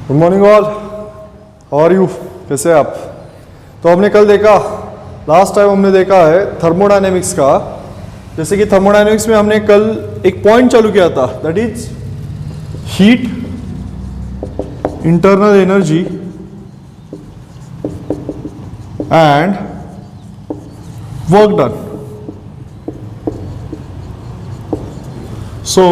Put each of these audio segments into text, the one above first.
Good morning all, how are you, कैसे हैं आप। तो हमने कल देखा, लास्ट टाइम हमने देखा है थर्मोडायनेमिक्स का। जैसे कि थर्मोडायनेमिक्स में हमने कल एक पॉइंट चालू किया था, that is heat, internal energy and work done. So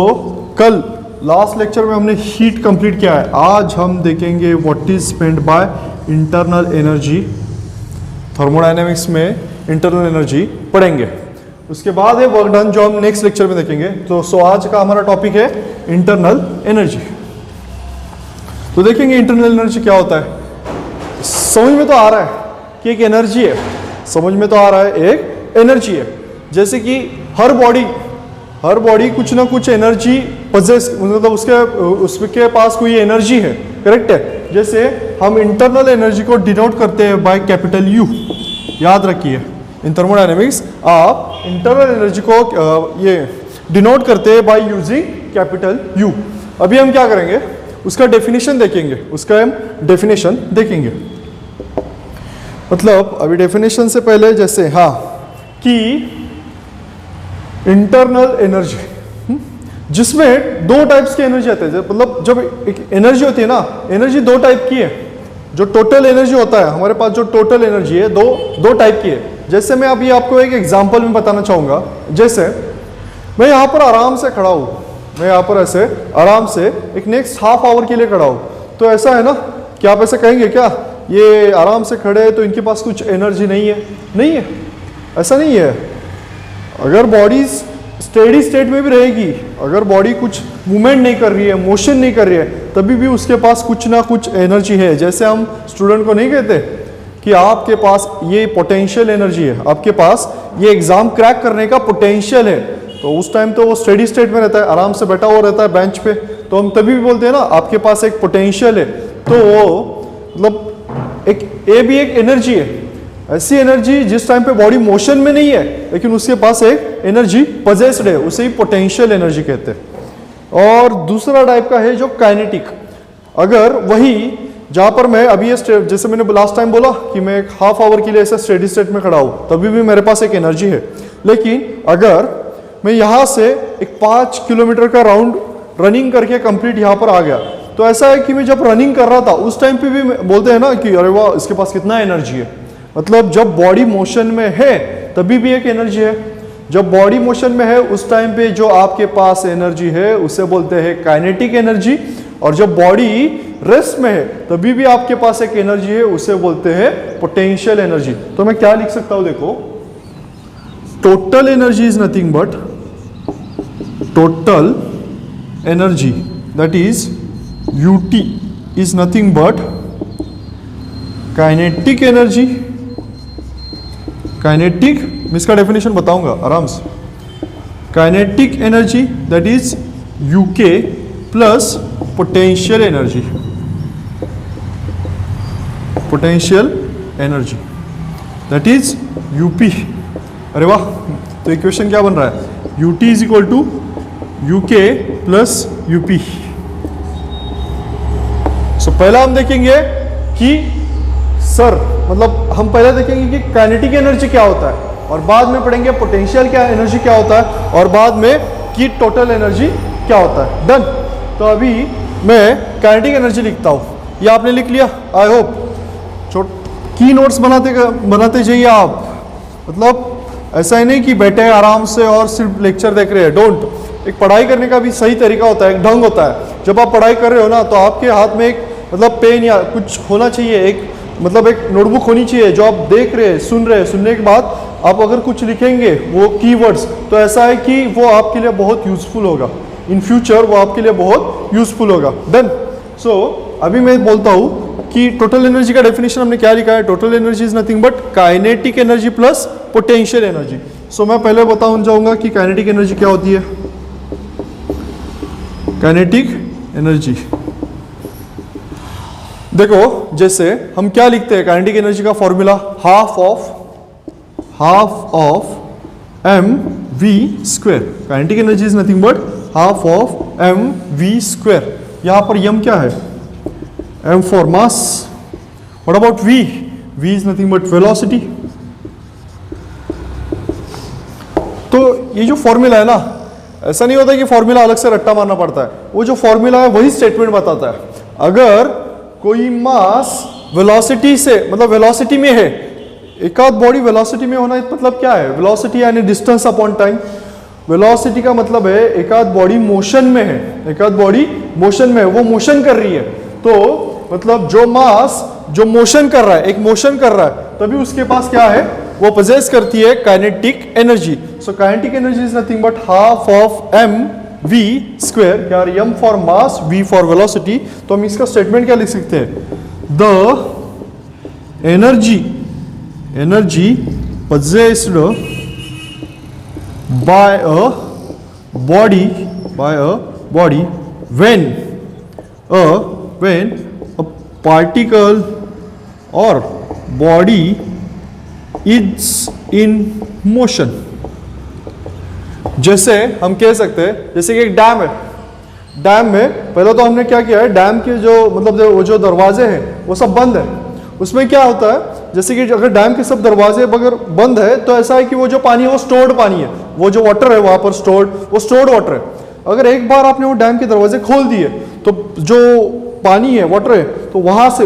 कल लास्ट लेक्चर में हमने हीट कंप्लीट किया है। आज हम देखेंगे what is spent by internal energy. Thermodynamics में इंटरनल एनर्जी पढ़ेंगे, उसके बाद है वर्क डन जो हम नेक्स्ट लेक्चर में देखेंगे। तो आज का हमारा टॉपिक है इंटरनल एनर्जी। तो देखेंगे इंटरनल एनर्जी क्या होता है। समझ में तो आ रहा है कि एक एनर्जी है, समझ में तो आ रहा है एक एनर्जी है। जैसे कि हर बॉडी कुछ ना कुछ एनर्जी पजेस, मतलब उसके पास कोई एनर्जी है, करेक्ट है। जैसे हम इंटरनल एनर्जी को डिनोट करते हैं बाय कैपिटल यू। याद रखिए, इन थर्मोडायनेमिक्स आप इंटरनल एनर्जी को ये डिनोट करते हैं बाय यूजिंग कैपिटल यू। अभी हम क्या करेंगे, उसका डेफिनेशन देखेंगे। मतलब अभी डेफिनेशन से पहले जैसे कि इंटरनल एनर्जी, जिसमें दो टाइप्स की एनर्जी आते हैं। मतलब जब एक एनर्जी होती है ना, एनर्जी दो टाइप की है। जो टोटल एनर्जी होता है हमारे पास, जो टोटल एनर्जी है दो टाइप की है। जैसे मैं अभी आपको एक एग्जांपल में बताना चाहूँगा। जैसे मैं यहाँ पर आराम से खड़ा हूँ, मैं यहाँ पर ऐसे आराम से एक नेक्स्ट हाफ आवर के लिए खड़ा हूँ। तो ऐसा है ना कि आप ऐसे कहेंगे क्या, ये आराम से खड़े हैं तो इनके पास कुछ एनर्जी नहीं है, ऐसा नहीं है। अगर बॉडी स्टेडी स्टेट में भी रहेगी, अगर बॉडी कुछ मूवमेंट नहीं कर रही है, मोशन नहीं कर रही है, तभी भी उसके पास कुछ ना कुछ एनर्जी है। जैसे हम स्टूडेंट को नहीं कहते कि आपके पास ये पोटेंशियल एनर्जी है, आपके पास ये एग्जाम क्रैक करने का पोटेंशियल है, तो उस टाइम तो वो स्टेडी स्टेट में रहता है, आराम से बैठा हुआ रहता है बेंच पे, तो हम तभी भी बोलते हैं ना आपके पास एक पोटेंशियल है। तो वो मतलब ये भी एक एनर्जी है। ऐसी एनर्जी जिस टाइम पे बॉडी मोशन में नहीं है, लेकिन उसके पास एक एनर्जी पजेस्ड है, उसे ही पोटेंशियल एनर्जी कहते हैं। और दूसरा टाइप का है जो काइनेटिक। अगर वही जहां पर मैं अभी जैसे मैंने लास्ट टाइम बोला कि मैं एक हाफ आवर के लिए ऐसे स्टेडी स्टेट में खड़ा हूं, तभी भी मेरे पास एक एनर्जी है। लेकिन अगर मैं यहां से एक 5 किलोमीटर का राउंड रनिंग करके कंप्लीट यहां पर आ गया, तो ऐसा है कि मैं जब रनिंग कर रहा था उस टाइम पे भी बोलते हैं ना कि अरे वाह इसके पास कितना एनर्जी है। मतलब जब बॉडी मोशन में है तभी भी एक एनर्जी है। जब बॉडी मोशन में है उस टाइम पे जो आपके पास एनर्जी है उसे बोलते हैं काइनेटिक एनर्जी। और जब बॉडी रेस्ट में है तभी भी आपके पास एक एनर्जी है, उसे बोलते हैं पोटेंशियल एनर्जी। तो मैं क्या लिख सकता हूं, देखो, total energy is nothing but total energy, that is UT, is nothing but kinetic energy. Kinetic मैं इसका डेफिनेशन बताऊंगा आराम से। Kinetic energy that is UK plus potential energy, potential energy that is UP. अरे वाह, तो इक्वेशन क्या बन रहा है, UT is equal to UK plus UP. So पहला हम देखेंगे कि मतलब हम पहले देखेंगे कि काइनेटिक एनर्जी क्या होता है, और बाद में पढ़ेंगे पोटेंशियल क्या एनर्जी क्या होता है, और बाद में कि टोटल एनर्जी क्या होता है। डन। तो अभी मैं काइनेटिक एनर्जी लिखता हूँ, ये आपने लिख लिया आई होप। की नोट्स बनाते जाइए आप। मतलब ऐसा ही नहीं कि बैठे आराम से और सिर्फ लेक्चर देख रहे हैं, डोंट। एक पढ़ाई करने का भी सही तरीका होता है, एक ढंग होता है। जब आप पढ़ाई कर रहे हो ना, तो आपके हाथ में एक मतलब पेन या कुछ होना चाहिए, एक मतलब एक नोटबुक होनी चाहिए जो आप देख रहे हैं, सुन रहे हैं। सुनने के बाद आप अगर कुछ लिखेंगे वो कीवर्ड्स, तो ऐसा है कि वो आपके लिए बहुत यूजफुल होगा इन फ्यूचर, वो आपके लिए बहुत यूजफुल होगा। डन। सो अभी मैं बोलता हूँ कि टोटल एनर्जी का डेफिनेशन हमने क्या लिखा है। Total energy is nothing but kinetic energy plus potential energy. So मैं पहले बताऊँ चाहूँगा कि काइनेटिक एनर्जी क्या होती है। काइनेटिक एनर्जी देखो, जैसे हम क्या लिखते हैं काइनेटिक एनर्जी का formula, half of M V square. Kinetic energy is nothing but half of M V square. यहां पर यम क्या है, m for mass. What about v? v is nothing but velocity. तो ये जो फॉर्मूला है ना, ऐसा नहीं होता कि फॉर्मूला अलग से रट्टा मारना पड़ता है, वो जो फॉर्मूला है वही स्टेटमेंट बताता है. अगर कोई मास वेलोसिटी से, मतलब वेलोसिटी में है, एक आध बॉडी वेलोसिटी में होना मतलब क्या है? वेलोसिटी यानी डिस्टेंस अपॉन टाइम. वेलोसिटी का मतलब है एक आध बॉडी मोशन में है, एक आध बॉडी मोशन में है, वो मोशन कर रही है. तो मतलब जो मास जो मोशन कर रहा है, एक मोशन कर रहा है, तभी उसके पास क्या है? वो पोजेस करती है kinetic energy. So kinetic energy is nothing but half of M V square. यार M for mass, V for velocity. तो हम इसका स्टेटमेंट क्या लिख सकते हैं? The energy possessed by a body when a particle or body is in motion. जैसे हम कह सकते हैं, जैसे कि एक डैम है, डैम में पहले तो हमने क्या किया है, डैम के जो मतलब वो जो दरवाजे हैं वो सब बंद है. उसमें क्या होता है, जैसे कि अगर डैम के सब दरवाजे अगर बंद है तो ऐसा है कि वो जो पानी है वो स्टोर्ड पानी है, वो जो वाटर है वहां पर स्टोर्ड वाटर है. अगर एक बार आपने वो डैम के दरवाजे खोल दिए तो जो पानी है, वाटर है, तो वहां से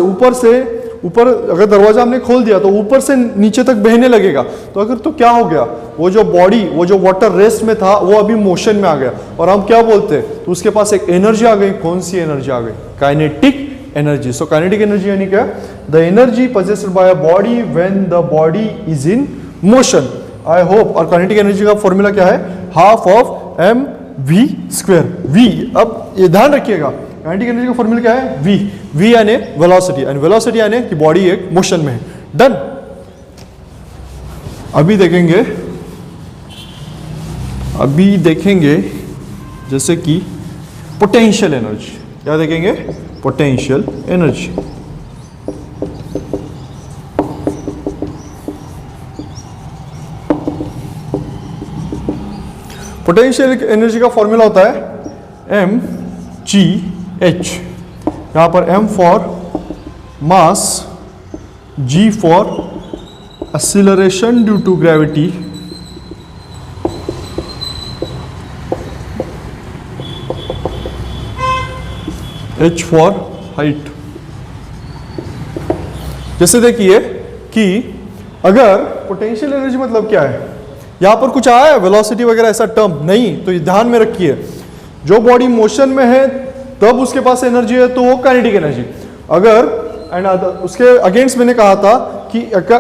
ऊपर अगर दरवाजा हमने खोल दिया तो ऊपर से नीचे तक बहने लगेगा. तो अगर तो क्या हो गया, वो जो बॉडी, वो जो वाटर रेस्ट में था वो अभी मोशन में आ गया. और हम क्या बोलते हैं, तो उसके पास एक एनर्जी आ गई. कौन सी एनर्जी आ गई? Kinetic energy. So kinetic energy यानी क्या? The energy possessed by a body when the body is in motion. I hope. और काइनेटिक एनर्जी का फॉर्मूला क्या है? Half of M V square. V, अब ये ध्यान रखिएगा, काइनेटिक एनर्जी का फॉर्मूला क्या है? वी यानी वेलोसिटी, एंड वेलोसिटी यानी कि बॉडी एक मोशन में है. डन. अभी देखेंगे जैसे कि पोटेंशियल एनर्जी. क्या देखेंगे? Potential energy. पोटेंशियल एनर्जी का फॉर्मूला होता है mgh. यहां पर m for mass, g for acceleration due to gravity, h for height. जैसे देखिए कि अगर पोटेंशियल एनर्जी मतलब क्या है, यहां पर कुछ आया है वेलोसिटी वगैरह ऐसा टर्म नहीं, तो ये ध्यान में रखिए, जो बॉडी मोशन में है तब उसके पास एनर्जी है तो वो काइनेटिक एनर्जी. अगर एंड उसके अगेंस्ट मैंने कहा था कि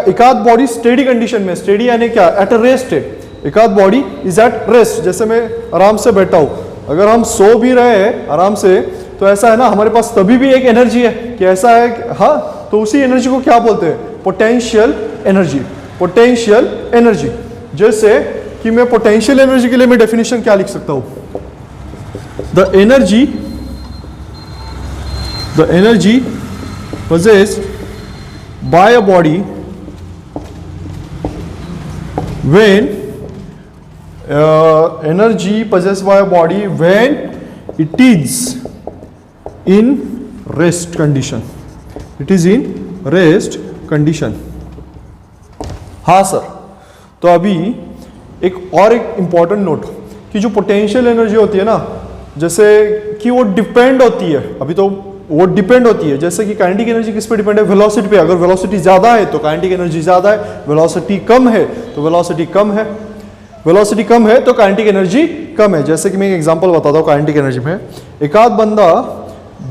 एक आध बॉडी स्टेडी कंडीशन में, स्टेडी यानी क्या? एट अ रेस्ट है. एक आध बॉडी इज एट रेस्ट. जैसे मैं आराम से बैठा हूं, अगर हम सो भी रहे हैं आराम से, तो ऐसा है ना, हमारे पास तभी भी एक एनर्जी है कि ऐसा है. हाँ, तो उसी एनर्जी को क्या बोलते हैं? Potential energy. Potential energy. जैसे कि मैं पोटेंशियल एनर्जी के लिए मैं डेफिनेशन क्या लिख सकता हूं? The energy possessed by a body when energy possessed by a body when it is in rest condition. It is in rest condition. हाँ सर. तो अभी एक इंपॉर्टेंट नोट कि जो पोटेंशियल एनर्जी होती है ना, जैसे कि वो डिपेंड होती है, अभी तो वो डिपेंड होती है. जैसे कि काइनेटिक एनर्जी किस पे डिपेंड है? वेलोसिटी पे. अगर वेलोसिटी ज्यादा है तो काइनेटिक एनर्जी ज्यादा है, वेलोसिटी कम है तो वेलोसिटी कम है, वेलोसिटी कम है तो काइनेटिक एनर्जी कम है. जैसे कि मैं एक एग्जांपल बताता हूँ काइनेटिक एनर्जी में. एक आध बंदा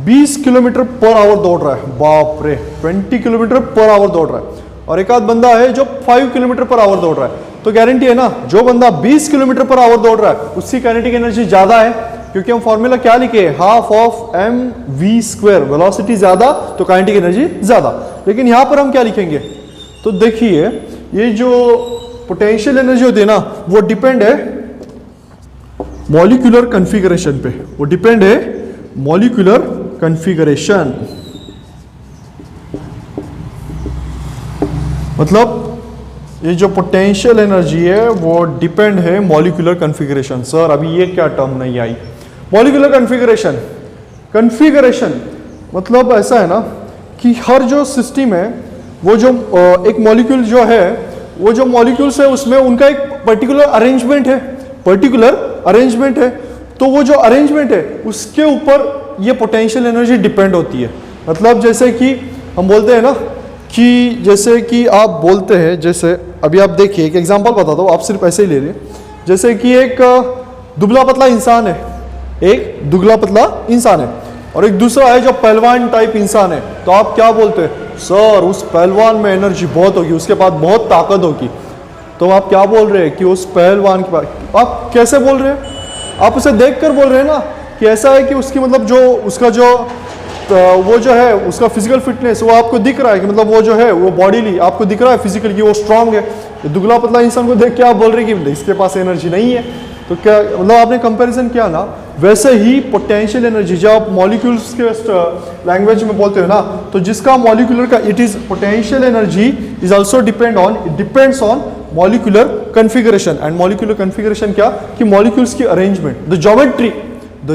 20 किलोमीटर पर आवर दौड़ रहा है, बाप रे, 20 किलोमीटर पर आवर दौड़ रहा है, और एक आध बंदा है जो 5 किलोमीटर पर आवर दौड़ रहा है. तो गारंटी है ना, जो बंदा 20 किलोमीटर पर आवर दौड़ रहा है उसकी काइनेटिक एनर्जी ज्यादा है, क्योंकि हम फॉर्मूला क्या लिखे? Half of M V square. Velocity ज्यादा तो काइनेटिक एनर्जी ज्यादा. लेकिन यहां पर हम क्या लिखेंगे? तो देखिए, ये जो पोटेंशियल एनर्जी होती है ना, वो डिपेंड है मॉलिक्यूलर कॉन्फ़िगरेशन पे. वो डिपेंड है मॉलिक्यूलर कॉन्फ़िगरेशन. मतलब ये जो पोटेंशियल एनर्जी है वो डिपेंड है मॉलिक्यूलर कॉन्फ़िगरेशन. सर अभी ये क्या टर्म नहीं आई? Molecular configuration. मतलब ऐसा है ना कि हर जो सिस्टम है वो जो एक मॉलिक्यूल जो है, वो जो मॉलिक्यूल्स है उसमें उनका एक पर्टिकुलर अरेंजमेंट है, तो वो जो अरेंजमेंट है उसके ऊपर ये पोटेंशियल एनर्जी डिपेंड होती है। मतलब जैसे कि हम बोलते हैं ना कि जैसे कि आप बोलते हैं, जैसे अभी आप देखिए एक एग्जांपल बताता हूँ, आप सिर्फ ऐसे ही ले रहे, जैसे कि एक दुबला पतला इंसान है, और एक दूसरा है जो पहलवान टाइप इंसान है, तो आप क्या बोलते हैं? सर उस पहलवान में एनर्जी बहुत होगी, उसके पास बहुत ताकत होगी। तो आप क्या बोल रहे हैं कि उस पहलवान के पास, आप कैसे बोल रहे हैं? आप उसे देखकर बोल रहे हैं ना कि ऐसा है कि उसकी मतलब जो उसका जो वो जो है उसका फिजिकल फिटनेस वो आपको दिख रहा है कि मतलब वो जो है वो बॉडीली आपको दिख रहा है फिजिकल कि वो स्ट्रांग है। तो दुबला पतला इंसान को देख के आप बोल रहे हैं कि इसके पास एनर्जी नहीं है। तो क्या मतलब आपने कंपैरिजन किया ना, वैसे ही पोटेंशियल एनर्जी जब आप मॉलिक्यूल्स के लैंग्वेज में बोलते हो ना, तो जिसका मॉलिक्यूलर का it is potential energy is also depends on molecular configuration. And molecular configuration क्या कि मॉलिक्यूल्स की arrangement, the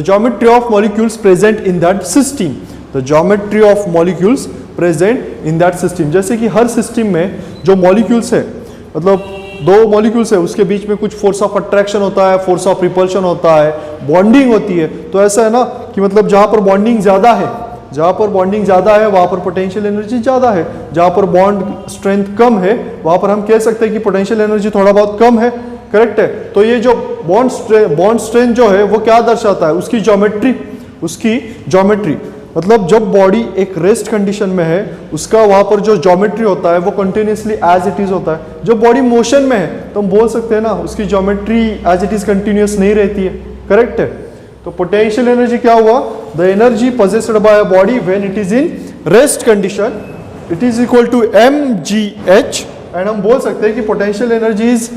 geometry of molecules present in that system, the geometry of molecules present in that system. जैसे कि हर system में जो molecules है, मतलब दो मॉलिक्यूल्स है, उसके बीच में कुछ फोर्स ऑफ अट्रैक्शन होता है, फोर्स ऑफ रिपल्शन होता है, बॉन्डिंग होती है। तो ऐसा है ना कि मतलब जहां पर बॉन्डिंग ज्यादा है वहां पर पोटेंशियल एनर्जी ज्यादा है, जहां पर बॉन्ड स्ट्रेंथ कम है वहां पर हम कह सकते हैं कि पोटेंशियल एनर्जी थोड़ा बहुत कम है। करेक्ट है। तो ये जो बॉन्ड स्ट्रेंथ जो है वो क्या दर्शाता है? उसकी ज्योमेट्री, मतलब जब बॉडी एक रेस्ट कंडीशन में है उसका वहां पर जो ज्योमेट्री होता है वो कंटिन्यूसली एज इट इज होता है। जब बॉडी मोशन में है तो हम बोल सकते हैं ना उसकी geometry as it is continuous नहीं रहती है। करेक्ट है। तो पोटेंशियल एनर्जी क्या हुआ? The energy possessed by a body when it is in rest condition it is equal to mgh। And हम बोल सकते हैं कि potential energy is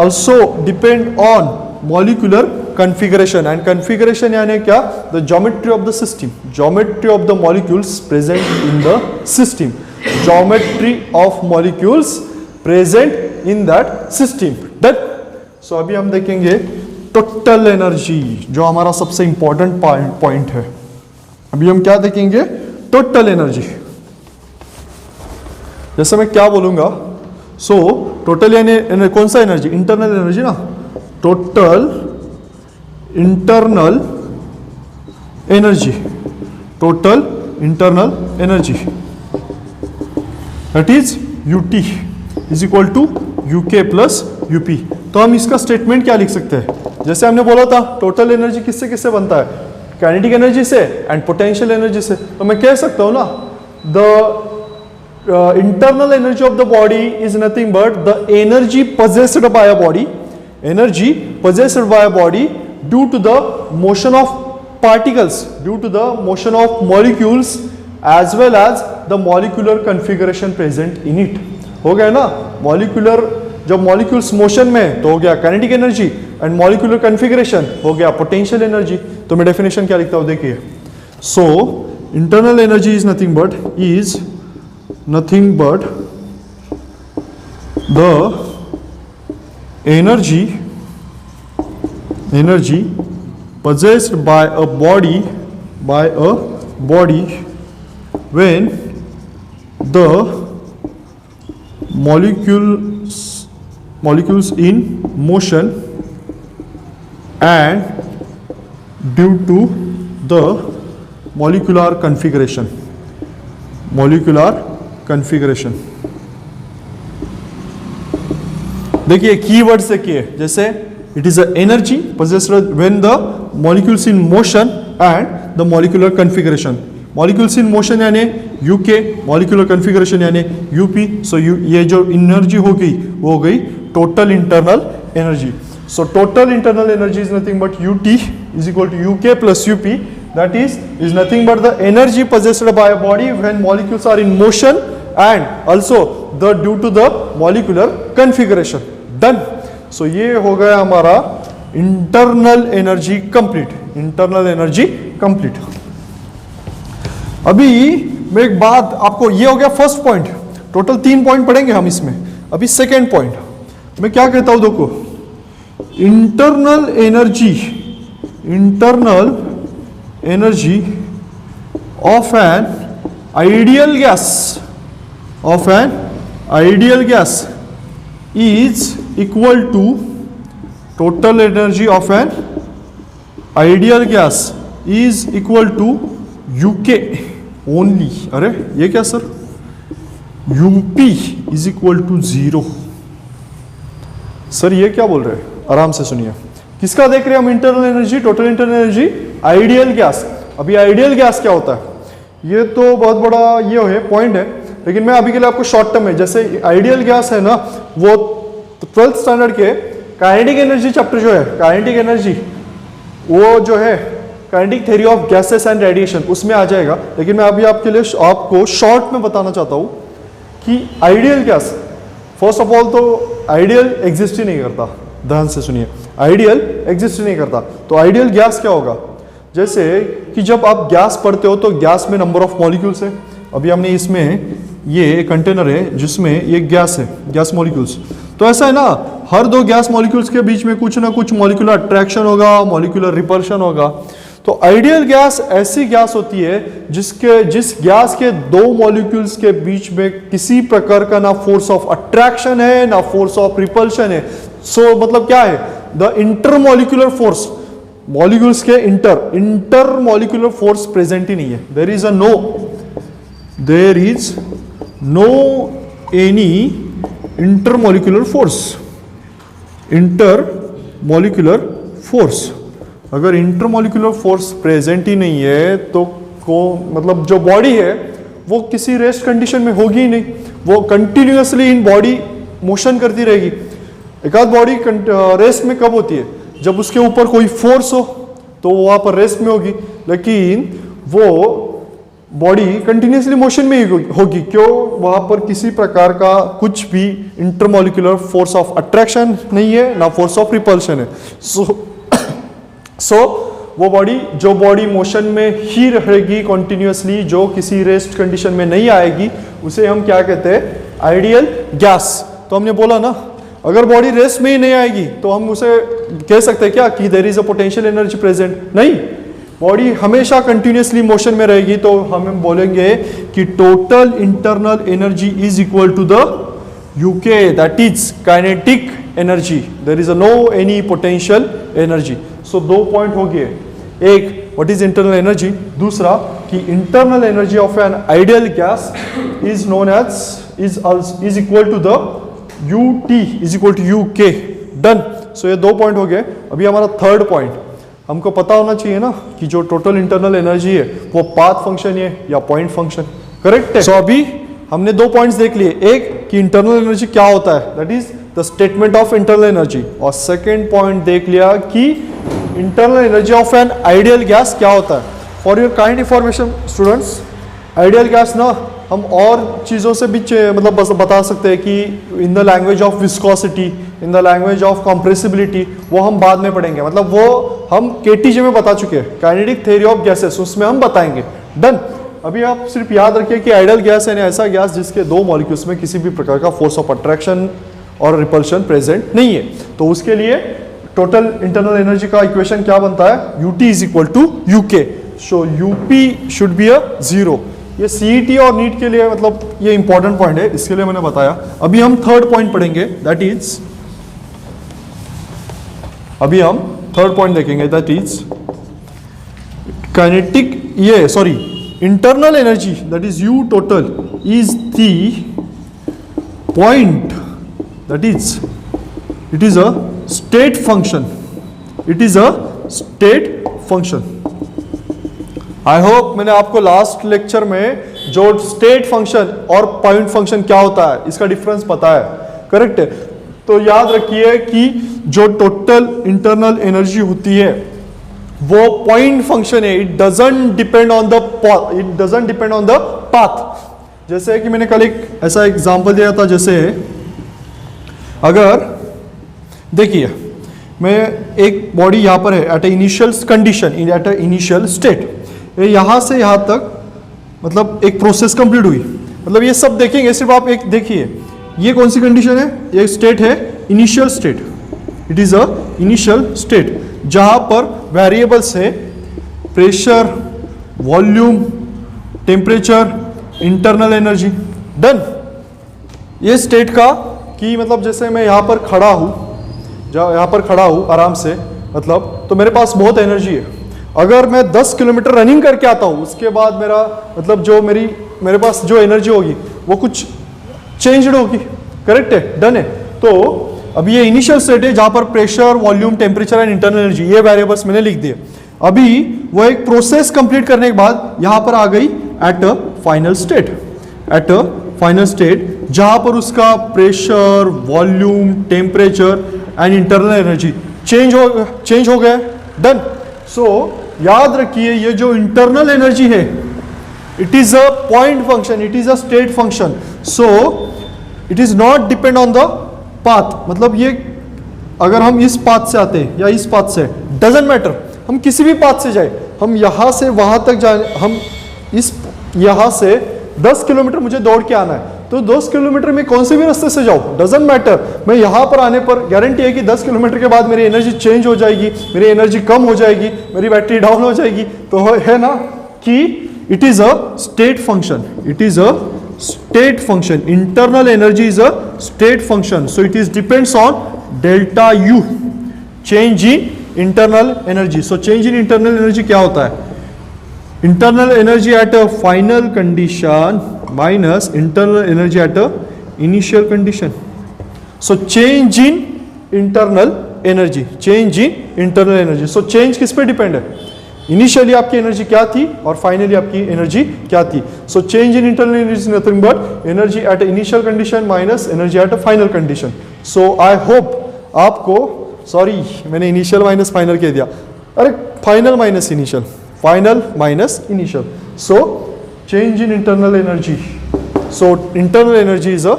also depend on molecular configuration, and configuration यानी क्या? the geometry of the system, geometry of the molecules present in the system, geometry of molecules present in that system. Done. So अभी हम देखेंगे total energy, जो हमारा सबसे important point है। अभी हम क्या देखेंगे? Total energy. जैसे मैं क्या बोलूंगा, सो टोटल यानी कौन सा एनर्जी? इंटरनल एनर्जी ना, total internal energy, total internal energy that is UT is equal to UK plus UP। तो हम इसका स्टेटमेंट क्या लिख सकते हैं? जैसे हमने बोला था टोटल एनर्जी किससे किससे बनता है? काइनेटिक एनर्जी से एंड पोटेंशियल एनर्जी से। तो मैं कह सकता हूं ना the internal energy of the body is nothing but the energy possessed by a body due to the motion of particles, due to the motion of molecules as well as the molecular configuration present in it। हो गया ना? Molecular, जब molecules motion में तो हो गया kinetic energy, and molecular configuration हो गया पोटेंशियल एनर्जी। तो मैं डेफिनेशन क्या लिखता हूं देखिए, सो internal energy is nothing but the energy possessed by a body when the molecules in motion and due to the molecular configuration। देखिए कीवर्ड से किए, जैसे it is an energy possessed when the molecules in motion and the molecular configuration। molecules in motion यानी UK, molecular configuration यानी UP। so ये जो energy हो गई वो हो गई total internal energy। so total internal energy is nothing but UT is equal to UK plus UP, that is nothing but the energy possessed by a body when molecules are in motion and also the due to the molecular configuration। done। सो ये हो गया हमारा internal energy complete. अभी मैं एक बात आपको, ये हो गया फर्स्ट पॉइंट, टोटल 3 पॉइंट पढ़ेंगे हम इसमें। अभी सेकेंड पॉइंट मैं क्या कहता हूं, देखो internal energy of an ideal gas is equal to total energy of an ideal gas is equal to UK only. अरे ये क्या sir, UP is equal to 0. Sir ये क्या बोल रहे हैं, आराम से सुनिए. किसका देख रहे हैं हम internal energy, total internal energy, ideal gas. अभी आइडियल गैस क्या होता है, ये तो बहुत बड़ा ये है पॉइंट है, लेकिन मैं अभी के लिए आपको शॉर्ट टर्म में, जैसे आइडियल गैस है ना, वो 12th स्टैंडर्ड के काइनेटिक एनर्जी चैप्टर जो है, काइनेटिक एनर्जी, वो जो है kinetic theory of gases and radiation, उसमें आ जाएगा. लेकिन मैं अभी आपके लिए आपको शॉर्ट में बताना चाहता हूँ कि ideal gas, first of all तो आइडियल एग्जिस्ट ही नहीं करता. ध्यान से सुनिए, आइडियल एग्जिस्ट नहीं करता. तो आइडियल गैस क्या होगा, जैसे कि जब आप गैस पढ़ते हो तो गैस में नंबर ऑफ मॉलिक्यूल्स है. अभी हमने इसमें ये कंटेनर है जिसमें ये गैस है, गैस मॉलिक्यूल्स. तो ऐसा है ना, हर दो गैस मॉलिक्यूल्स के बीच में कुछ ना कुछ मॉलिक्यूलर अट्रैक्शन होगा, मॉलिक्यूलर रिपल्शन होगा. तो आइडियल गैस ऐसी गैस होती है जिस गैस के दो मॉलिक्यूल्स के बीच में किसी प्रकार का ना फोर्स ऑफ अट्रैक्शन है ना फोर्स ऑफ रिपल्शन है. सो मतलब क्या है, द इंटरमॉलिक्यूलर फोर्स, मॉलिक्यूल्स के इंटर मॉलिक्यूलर फोर्स प्रेजेंट ही नहीं है. There is no any intermolecular force. अगर इंटरमॉलिक्यूलर फोर्स प्रेजेंट ही नहीं है तो मतलब जो बॉडी है वो किसी रेस्ट कंडीशन में होगी ही नहीं, वो कंटिन्यूअसली इन बॉडी मोशन करती रहेगी. एक आध बॉडी रेस्ट में कब होती है, जब उसके ऊपर कोई फोर्स हो तो वहां पर रेस्ट में होगी, लेकिन वो बॉडी कंटिन्यूअसली मोशन में ही होगी. क्यों, वहां पर किसी प्रकार का कुछ भी इंटरमॉलिक्यूलर फोर्स ऑफ अट्रैक्शन नहीं है ना फोर्स ऑफ रिपल्शन है. सो वो बॉडी, जो बॉडी मोशन में ही रहेगी कंटिन्यूअसली, जो किसी रेस्ट कंडीशन में नहीं आएगी, उसे हम क्या कहते हैं, आइडियल गैस. तो हमने बोला ना, अगर बॉडी रेस्ट में ही नहीं आएगी तो हम उसे कह सकते हैं क्या कि there is a potential energy present. नहीं, बॉडी हमेशा कंटिन्यूअसली मोशन में रहेगी तो हम बोलेंगे कि total internal energy is equal to the UK, that is kinetic energy. There is no any potential energy. So दो पॉइंट हो गए, एक व्हाट इज इंटरनल एनर्जी, दूसरा कि internal energy of an ideal gas is known as is equal to the UT is equal to UK. Done. So ये दो point हो गए. अभी हमारा थर्ड पॉइंट, हमको पता होना चाहिए ना कि जो टोटल इंटरनल एनर्जी है वो पाथ फंक्शन है या पॉइंट फंक्शन. करेक्ट है. सो अभी हमने दो पॉइंट्स देख लिए, एक कि इंटरनल एनर्जी क्या होता है, that is the statement of internal energy, और सेकेंड पॉइंट देख लिया कि internal energy of an ideal gas क्या होता है. For your kind information students, ideal gas ना हम और चीज़ों से भी मतलब बता सकते हैं कि in the language of viscosity, in the language of compressibility, वो हम बाद में पढ़ेंगे. मतलब वो हम KTJ में बता चुके हैं, काइनेटिक थ्योरी ऑफ गैसेस, उसमें हम बताएंगे. डन. अभी आप सिर्फ याद रखिए कि आइडियल गैस है ऐसा गैस जिसके दो मॉलिक्यूल्स में किसी भी प्रकार का फोर्स ऑफ अट्रैक्शन और रिपल्शन प्रेजेंट नहीं है. तो उसके लिए टोटल इंटरनल एनर्जी का इक्वेशन क्या बनता है, UT is equal to UK. So UP should be a 0. ये CET और नीट के लिए मतलब ये इंपॉर्टेंट पॉइंट है, इसके लिए मैंने बताया. अभी हम थर्ड पॉइंट पढ़ेंगे, दैट इज, अभी हम थर्ड पॉइंट देखेंगे, दैट इज काइनेटिक, ये sorry internal energy, that is U total is the point, that is it is a state function, it is a state function. I hope मैंने आपको last lecture में जो state function और point function क्या होता है इसका डिफरेंस पता है. करेक्ट है. तो याद रखिए कि जो टोटल इंटरनल एनर्जी होती है वो पॉइंट फंक्शन है. It doesn't depend on the path. जैसे कि मैंने कल एक ऐसा एग्जांपल दिया था, जैसे अगर देखिए मैं एक बॉडी यहां पर है एट ए इनिशियल कंडीशन, एट ए इनिशियल स्टेट, यहां से यहां तक मतलब एक प्रोसेस कंप्लीट हुई. मतलब ये सब देखेंगे, सिर्फ आप एक देखिए, ये कौन सी कंडीशन है, ये स्टेट है initial state. It is a initial state जहां पर वेरिएबल्स है pressure, volume, temperature, internal energy. Done. ये स्टेट का कि मतलब जैसे मैं यहाँ पर खड़ा हूँ, यहाँ पर खड़ा हूँ आराम से, मतलब तो मेरे पास बहुत एनर्जी है। अगर मैं 10 किलोमीटर रनिंग करके आता हूँ, उसके बाद मेरा मतलब जो मेरे पास जो एनर्जी होगी वो कुछ चेंज्ड होगी। करेक्ट है, डन है। तो अभी ये इनिशियल स्टेट है जहाँ पर pressure, volume, temperature and internal energy ये वेरिएबल्स मैंने लिख दिए। अभी वो एक प्रोसेस कंप्लीट करने के बाद यहाँ पर आ गई eight a final state, eight a final state जहाँ पर उसका pressure, volume, temperature and internal energy change हो गया। डन। सो याद रखिए ये जो इंटरनल एनर्जी है it is a point function, it is a state function, so it is not depend on the path. मतलब ये अगर हम इस पाथ से आते हैं या इस पाथ से, डजेंट मैटर, हम किसी भी पाथ से जाए, हम यहाँ से वहाँ तक जाए, हम इस यहाँ से 10 किलोमीटर मुझे दौड़ के आना है, तो 10 किलोमीटर में कौन से भी रास्ते से जाऊँ, डजेंट मैटर। मैं यहाँ पर आने पर गारंटी है कि 10 किलोमीटर के बाद मेरी एनर्जी चेंज हो जाएगी, मेरी एनर्जी कम हो जाएगी, मेरी बैटरी डाउन हो जाएगी। तो है ना कि it is a state function, it is a state function, internal energy is a state function, so it is depends on delta U, change in internal energy. So change in internal energy क्या होता है? Internal energy at a final condition minus internal energy at a initial condition. So change in internal energy, change in internal energy. So change किस पे depend है? Initially आपकी energy क्या थी और फाइनली आपकी एनर्जी क्या थी। So change in internal energy is nothing but energy at initial condition minus energy at a final condition. So I hope आपको, सॉरी मैंने इनिशियल माइनस फाइनल कह दिया, अरे final minus initial, final minus initial. So change in internal energy, so internal energy is a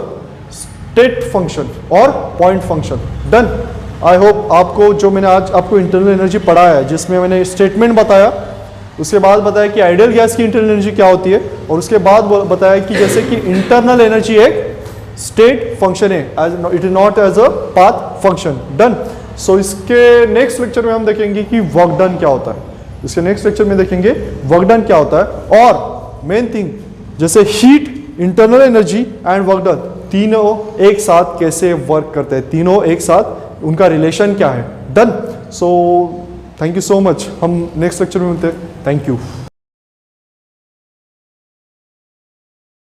state function और point function. Done. I hope आपको जो मैंने आज आपको इंटरनल एनर्जी पढ़ाया है, जिसमें मैंने स्टेटमेंट बताया, उसके बाद बताया कि आइडियल गैस की इंटरनल एनर्जी क्या होती है, और उसके बाद बताया कि जैसे कि इंटरनल एनर्जी एक स्टेट फंक्शन है, it is not as a path function. Done. So इसके नेक्स्ट लेक्चर में हम देखेंगे कि वर्क डन क्या होता है, इसके नेक्स्ट लेक्चर में देखेंगे वर्क डन क्या होता है, और मेन थिंग जैसे heat, internal energy and work done तीनों एक साथ कैसे वर्क करते हैं, तीनों एक साथ उनका रिलेशन क्या है। Done. So thank you so much, हम नेक्स्ट लेक्चर में मिलते हैं। Thank you.